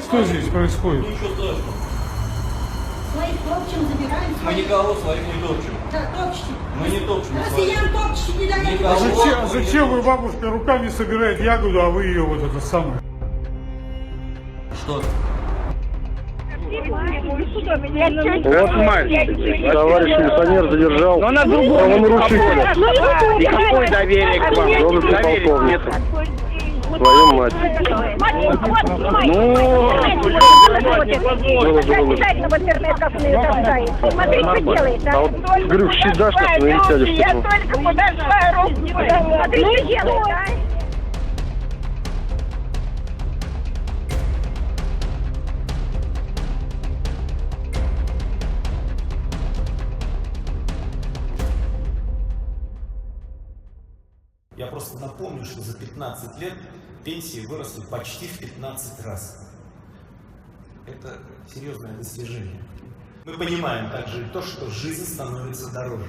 Что здесь происходит? Ничего страшного. Своих топчем забираем. Мы никого своих не топчем. Да, топчите. Мы не топчем. Россиян топчите, не даете. Никого. Зачем вы, бабушка, руками собираете ягоду, а вы ее вот это самое? Что? Вот мать, товарищ милиционер задержал правонарушителя. И какое доверие к вам? Должности полковника. Твою мать. Смотри, что делает, А вот, говорю, в щит дашь, как не сядешь. Я только подошла, руку. Смотри, что делает, а? Я просто напомню, что за 15 лет пенсии выросли почти в 15 раз. Это серьезное достижение. Мы понимаем также и то, что жизнь становится дороже.